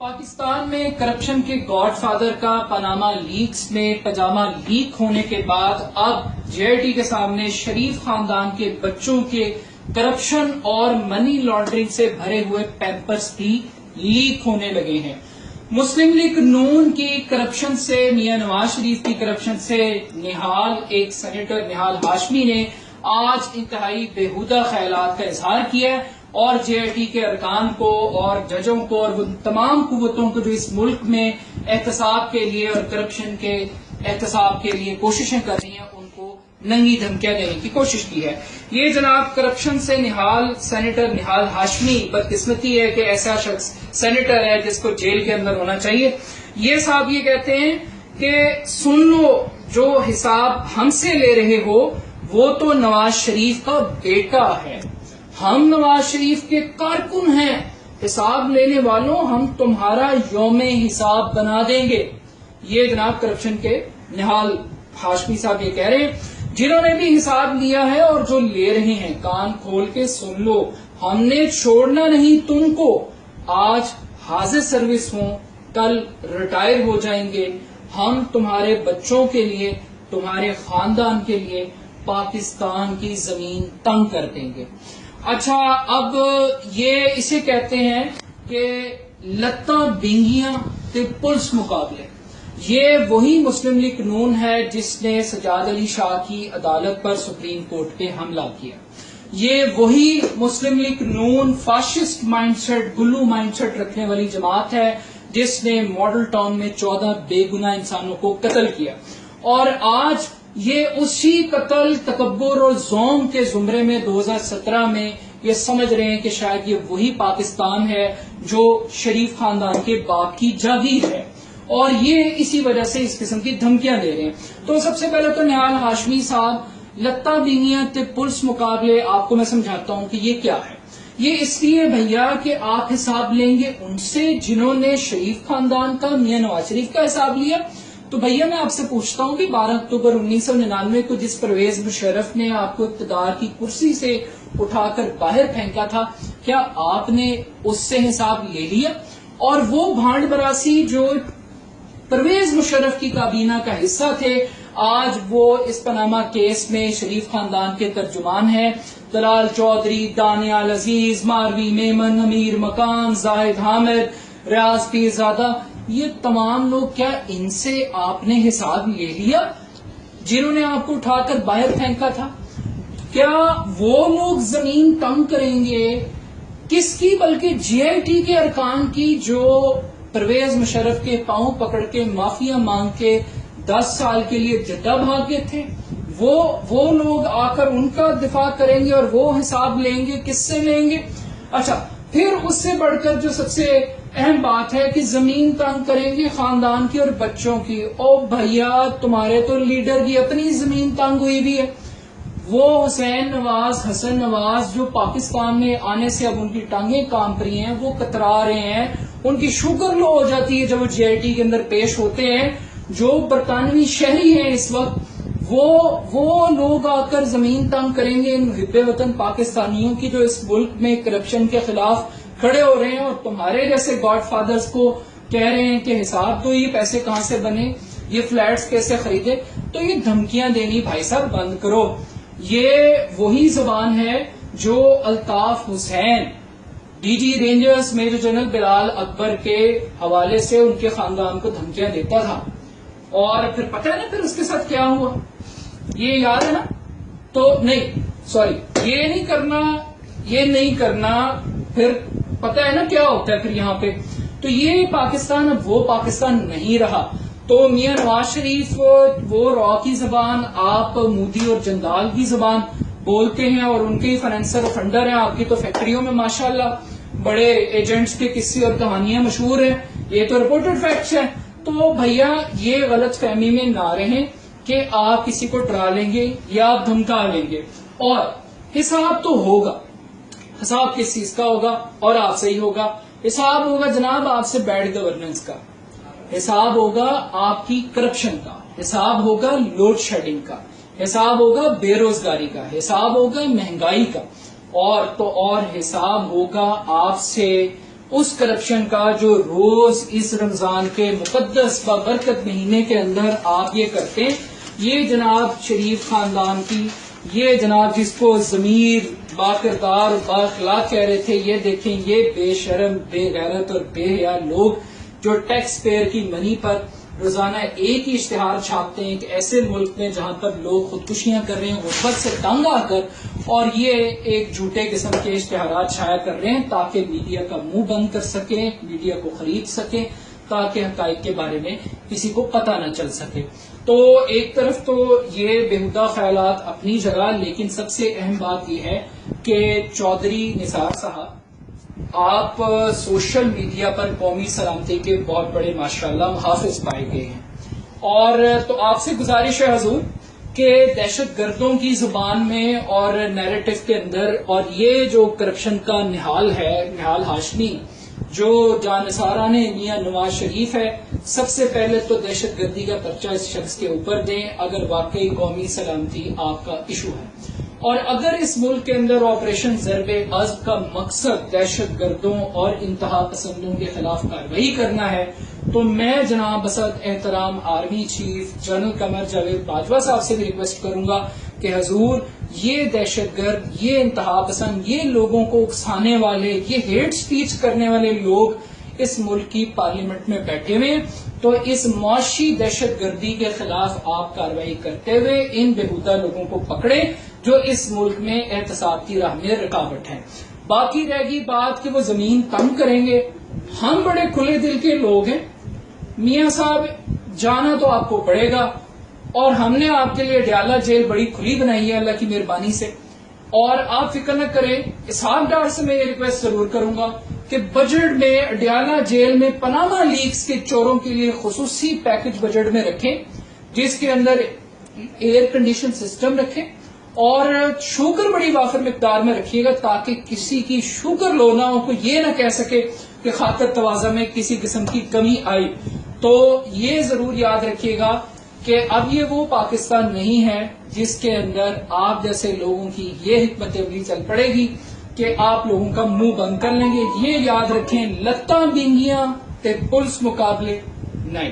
پاکستان میں کرپشن کے God father کا پاناما لیکس میں پاجامہ لیک ہونے کے بعد اب جے آئی ٹی کے سامنے شریف خاندان کے بچوں کے کرپشن اور منی لانڈرنگ سے بھرے ہوئے پیمپرز بھی لیک ہونے لگے ہیں۔ مسلم لیگ نون کی کرپشن سے، میاں نواز شریف کی کرپشن سے ایک سینیٹر نہال ہاشمی نے آج انتہائی بےہودہ خیالات کا اظہار کیا ہے اور جے آئی ٹی کے ارکان کو اور ججوں کو اور وہ تمام قوتوں کو جو اس ملک میں احتساب کے لیے اور کرپشن کے احتساب کے لیے کوششیں کر رہی ہیں ان کو ننگی دھمکیاں دینے کی کوشش کی ہے۔ یہ جناب کرپشن سے سینیٹر نہال ہاشمی، بدقسمتی ہے کہ ایسا شخص سینیٹر ہے جس کو جیل کے اندر ہونا چاہیے۔ یہ صاحب یہ کہتے ہیں کہ سن لو، جو حساب ہم سے لے رہے ہو وہ تو نواز شریف کا بیٹا ہے، ہم نواز شریف کے کارکن ہیں، حساب لینے والوں ہم تمہارا یوم حساب بنا دیں گے۔ یہ جناب کرپشن کے نہال ہاشمی صاحب یہ کہہ رہے ہیں، جنہوں نے بھی حساب لیا ہے اور جو لے رہے ہیں کان کھول کے سن لو، ہم نے چھوڑنا نہیں تم کو، آج حاضر سروس ہوں کل ریٹائر ہو جائیں گے، ہم تمہارے بچوں کے لیے، تمہارے خاندان کے لیے پاکستان کی زمین تنگ کر دیں گے۔ اچھا، اب یہ اسے کہتے ہیں کہ لتاں بینگیاں تے پولیس مقابلے۔ یہ وہی مسلم لیگ نون ہے جس نے سجاد علی شاہ کی عدالت پر سپریم کورٹ پہ حملہ کیا۔ یہ وہی مسلم لیگ نون فاشسٹ مائنڈ سیٹ، گلو مائنڈ سیٹ رکھنے والی جماعت ہے جس نے ماڈل ٹاؤن میں 14 بے گناہ انسانوں کو قتل کیا، اور آج یہ اسی قتل، تکبر اور ظلم کے زمرے میں 2017 میں یہ سمجھ رہے ہیں کہ شاید یہ وہی پاکستان ہے جو شریف خاندان کے باپ کی جاگیر ہے، اور یہ اسی وجہ سے اس قسم کی دھمکیاں دے رہے ہیں۔ تو سب سے پہلے تو نہال ہاشمی صاحب، لتاں بینیاں تے پولیس مقابلے آپ کو میں سمجھاتا ہوں کہ یہ کیا ہے۔ یہ اس لیے بھیا کہ آپ حساب لیں گے ان سے جنہوں نے شریف خاندان کا، میاں نواز شریف کا حساب لیا۔ تو بھیا میں آپ سے پوچھتا ہوں کہ 12 اکتوبر 1999 کو جس پرویز مشرف نے آپ کو اقتدار کی کرسی سے اٹھا کر باہر پھینکا تھا، کیا آپ نے اس سے حساب لے لیا؟ اور وہ بھانڈ براسی جو پرویز مشرف کی کابینہ کا حصہ تھے، آج وہ اس پاناما کیس میں شریف خاندان کے ترجمان ہیں۔ دلال چودھری، دانیال عزیز، ماروی میمن، امیر مکان، زاہد حامد، ریاض پیرزادہ، یہ تمام لوگ، کیا ان سے آپ نے حساب لے لیا جنہوں نے آپ کو اٹھا کر باہر پھینکا تھا؟ کیا وہ لوگ زمین تنگ کریں گے کس کی؟ بلکہ جے آئی ٹی کے ارکان کی، جو پرویز مشرف کے پاؤں پکڑ کے معافیا مانگ کے 10 سال کے لیے جدہ بھاگے تھے، وہ لوگ آ کر ان کا دفاع کریں گے اور وہ حساب لیں گے، کس سے لیں گے؟ اچھا، پھر اس سے بڑھ کر جو سب سے اہم بات ہے کہ زمین تنگ کریں گے خاندان کی اور بچوں کی۔ او بھیا، تمہارے تو لیڈر کی اپنی زمین تنگ ہوئی بھی ہے، وہ حسین نواز، حسن نواز، جو پاکستان میں آنے سے اب ان کی ٹانگیں کانپ رہی ہیں، وہ کترا رہے ہیں، ان کی شوگر لو ہو جاتی ہے جب وہ جے آئی ٹی کے اندر پیش ہوتے ہیں۔ جو برطانوی شہری ہیں اس وقت، وہ لوگ آ کر زمین تنگ کریں گے ان محب وطن پاکستانیوں کی جو اس ملک میں کرپشن کے خلاف کھڑے ہو رہے ہیں، اور تمہارے جیسے گاڈ فادرز کو کہہ رہے ہیں کہ حساب تو یہ پیسے کہاں سے بنے، یہ فلیٹس کیسے خریدے۔ تو یہ دھمکیاں دینی بھائی صاحب بند کرو۔ یہ وہی زبان ہے جو Altaf Hussain, D G rangers major general Bilal Akbar کے حوالے سے ان کے خاندان کو دھمکیاں دیتا تھا، اور پھر پتہ ہے نا پھر اس کے ساتھ کیا ہوا، یہ یاد ہے نا؟ تو یہ نہیں کرنا، پھر پتہ ہے نا کیا ہوتا ہے پھر یہاں پہ۔ تو یہ پاکستان اب وہ پاکستان نہیں رہا۔ تو میاں نواز شریف وہ را کی زبان، آپ مودی اور جندال کی زبان بولتے ہیں، اور ان کے ہی فائنینسر اور فنڈر ہیں۔ آپ کی تو فیکٹریوں میں ماشاءاللہ بڑے ایجنٹس کے قصے اور کہانیاں مشہور ہیں، یہ تو رپورٹڈ فیکٹس ہیں۔ تو بھیا یہ غلط فہمی میں نہ رہیں کہ آپ کسی کو ڈرا لیں گے یا آپ دھمکا لیں گے، اور حساب تو ہوگا۔ حساب کس چیز کا ہوگا؟ اور آپ سے ہی ہوگا۔ حساب ہوگا جناب آپ سے بیڈ گورننس کا، حساب ہوگا آپ کی کرپشن کا، حساب ہوگا لوڈ شیڈنگ کا، حساب ہوگا بے روزگاری کا، حساب ہوگا مہنگائی کا، اور حساب ہوگا آپ سے اس کرپشن کا جو روز اس رمضان کے مقدس بابرکت مہینے کے اندر آپ یہ کرتے ہیں. یہ جناب شریف خاندان کی، یہ جناب جس کو ضمیر باکردار اور بااخلاق کہہ رہے تھے، یہ دیکھیں یہ بے شرم، بے غیرت اور بے حیا لوگ جو ٹیکس پیئر کی منی پر روزانہ ایک ہی اشتہار چھاپتے ہیں کہ ایسے ملک میں جہاں پر لوگ خودکشیاں کر رہے ہیں غربت سے تنگ آ کر، اور یہ ایک جھوٹے قسم کے اشتہارات شائع کر رہے ہیں تاکہ میڈیا کا منہ بند کر سکیں، میڈیا کو خرید سکیں، تاکہ حقائق کے بارے میں کسی کو پتہ نہ چل سکے. تو ایک طرف تو یہ بےہودہ خیالات اپنی جگہ، لیکن سب سے اہم بات یہ ہے کہ چودھری نثار صاحب آپ سوشل میڈیا پر قومی سلامتی کے بہت بڑے ماشاءاللہ محافظ پائے گئے ہیں، اور تو آپ سے گزارش ہے حضور کہ دہشت گردوں کی زبان میں اور نیریٹو کے اندر، اور یہ جو کرپشن کا نہال ہے، نہال ہاشمی جو جانثارانہ میاں نواز شریف ہے، سب سے پہلے تو دہشت گردی کا پرچہ اس شخص کے اوپر دیں اگر واقعی قومی سلامتی آپ کا ایشو ہے. اور اگر اس ملک کے اندر آپریشن ضرب عضب کا مقصد دہشت گردوں اور انتہا پسندوں کے خلاف کارروائی کرنا ہے، تو میں جناب اسد احترام army chief general Qamar Javed Bajwa صاحب سے بھی ریکویسٹ کروں گا کہ حضور یہ دہشت گرد، یہ انتہا پسند، یہ لوگوں کو اکسانے والے، یہ ہیٹ سپیچ کرنے والے لوگ اس ملک کی پارلیمنٹ میں بیٹھے ہوئے ہیں، تو اس معاشی دہشت گردی کے خلاف آپ کارروائی کرتے ہوئے ان بےہودہ لوگوں کو پکڑیں جو اس ملک میں احتساب کی راہ میں رکاوٹ ہے. باقی رہ گئی بات کہ وہ زمین تنگ کریں گے، ہم بڑے کھلے دل کے لوگ ہیں میاں صاحب، جانا تو آپ کو پڑے گا، اور ہم نے آپ کے لیے ڈیالہ جیل بڑی کھلی بنائی ہے اللہ کی مہربانی سے. اور آپ فکر نہ کریں، اسحاق ڈار سے میں یہ ریکویسٹ ضرور کروں گا کہ بجٹ میں ڈیالہ جیل میں پاناما لیکس کے چوروں کے لیے خصوصی پیکج بجٹ میں رکھیں، جس کے اندر ایئر کنڈیشن سسٹم رکھیں، اور شوگر بڑی وافر مقدار میں رکھیے گا تاکہ کسی کی شوگر لو نہ ہو، کوئی یہ نہ کہہ سکے کہ خاطر تواضع میں کسی قسم کی کمی آئی. تو یہ ضرور یاد رکھیے گا کہ اب یہ وہ پاکستان نہیں ہے جس کے اندر آپ جیسے لوگوں کی یہ حکمت عملی چل پڑے گی کہ آپ لوگوں کا منہ بند کر لیں گے. یہ یاد رکھیں، لتاں بینگیاں تے پولیس مقابلے نہیں.